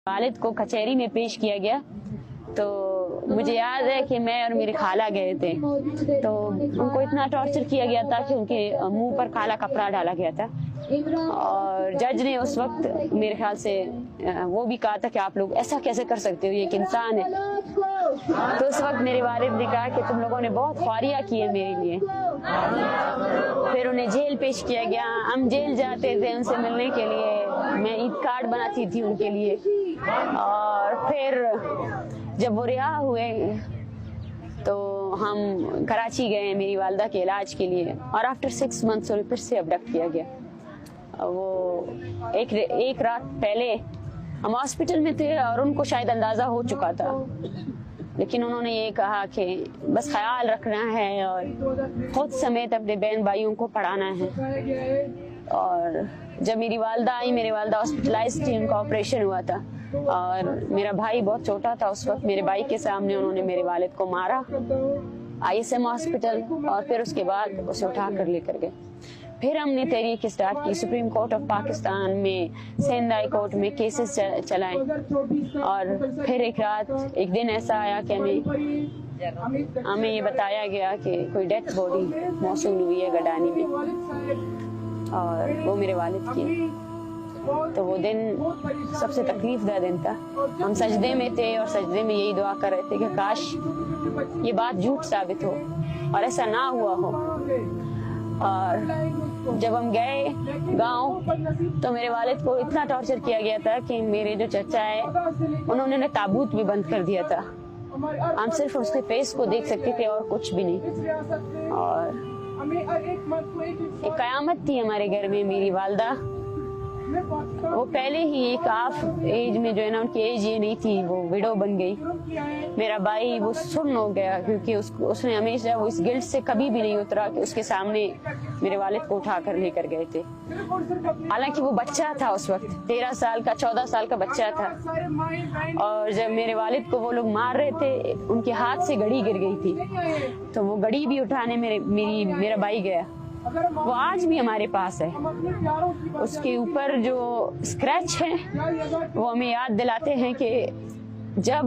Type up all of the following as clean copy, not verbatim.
والد کو کچہری میں پیش کیا گیا تو مجھے یاد ہے کہ میں اور میری خالہ گئے تھے تو ان کو اتنا ٹارچر کیا گیا تھا کہ ان کے منہ پر کالا کپڑا ڈالا گیا تھا اور جج نے اس وقت میرے خیال سے وہ بھی کہا تھا کہ آپ لوگ ایسا کیسے کر سکتے ہو، یہ ایک انسان ہے۔ تو اس وقت میرے والد نے کہا کہ تم لوگوں نے بہت خواریاں کی ہیں میرے لیے، پھر انہیں جیل پیش کیا گیا۔ ہم جیل جاتے تھے ان سے ملنے کے لیے، میں عید کارڈ بناتی تھی ان کے لیے، اور پھر جب وہ رہا ہوئے تو ہم کراچی گئے میری والدہ کے علاج کے لیے، اور آفٹر 6 months انہیں پھر سے ابڈکٹ کیا گیا۔ وہ ایک رات پہلے ہم ہاسپٹل میں تھے اور ان کو شاید اندازہ ہو چکا تھا، لیکن انہوں نے یہ کہا کہ بس خیال رکھنا ہے اور خود سمیت اپنے بہن بھائیوں کو پڑھانا ہے۔ اور جب میری والدہ آئی، میری والدہ ہاسپٹلائز تھی، ان کا آپریشن ہوا تھا اور میرا بھائی بہت چھوٹا تھا اس وقت۔ میرے بھائی کے سامنے انہوں نے میرے والد کو مارا ISM ہاسپٹل، اور پھر اس کے بعد اسے اٹھا کر لے کر گئے۔ پھر ہم نے تحریک اسٹارٹ کی، سپریم کورٹ آف پاکستان میں، سندھ ہائی کورٹ میں کیسز چلائے، اور پھر ایک دن ایسا آیا کہ ہمیں یہ بتایا گیا کہ کوئی ڈیتھ باڈی موصول ہوئی ہے گڈانی میں، اور وہ میرے والد کی۔ تو وہ دن سب سے تکلیف دہ دن تھا۔ ہم سجدے میں تھے اور سجدے میں یہی دعا کر رہے تھے کہ کاش یہ بات جھوٹ ثابت ہو اور ایسا نہ ہوا ہو۔ اور جب ہم گئے گاؤں تو میرے والد کو اتنا ٹارچر کیا گیا تھا کہ میرے جو چچا ہے انہوں نے تابوت بھی بند کر دیا تھا، ہم صرف اس کے فیس کو دیکھ سکتے تھے اور کچھ بھی نہیں۔ اور ایک قیامت تھی ہمارے گھر میں۔ میری والدہ وہ پہلے ہی ایک آف ایج میں جو ہے نا، ان کی ایج یہ نہیں تھی، وہ وڈو بن گئی۔ میرا بھائی وہ سن ہو گیا کیونکہ اس نے ہمیشہ وہ اس گلٹ سے کبھی بھی نہیں اترا کہ اس کے سامنے میرے والد کو اٹھا کر لے کر گئے تھے، حالانکہ وہ بچہ تھا اس وقت، 13 سال کا 14 سال کا بچہ تھا۔ اور جب میرے والد کو وہ لوگ مار رہے تھے، ان کے ہاتھ سے گھڑی گر گئی تھی، تو وہ گھڑی بھی اٹھانے میرا بھائی گیا۔ وہ آج بھی ہمارے پاس ہے، اس کے اوپر جو اسکریچ ہے وہ ہمیں یاد دلاتے ہیں کہ جب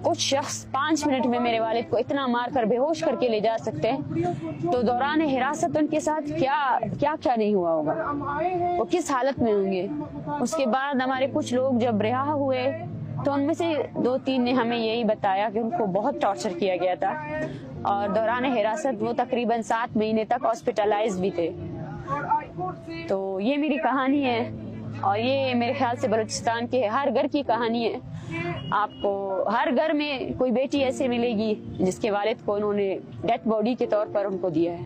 کچھ شخص 5 منٹ میں میرے والد کو اتنا مار کر بے ہوش کر کے لے جا سکتے ہیں تو دوران حراست ان کے ساتھ کیا نہیں ہوا ہوگا، وہ کس حالت میں ہوں گے۔ اس کے بعد ہمارے کچھ لوگ جب رہا ہوئے تو ان میں سے 2-3 نے ہمیں یہی بتایا کہ ان کو بہت ٹارچر کیا گیا تھا، اور دوران حراست وہ تقریباً 7 مہینے تک ہاسپٹلائز بھی تھے۔ تو یہ میری کہانی ہے، اور یہ میرے خیال سے بلوچستان کے ہر گھر کی کہانی ہے۔ آپ کو ہر گھر میں کوئی بیٹی ایسے ملے گی جس کے والد کو انہوں نے ڈیتھ باڈی کے طور پر ان کو دیا ہے۔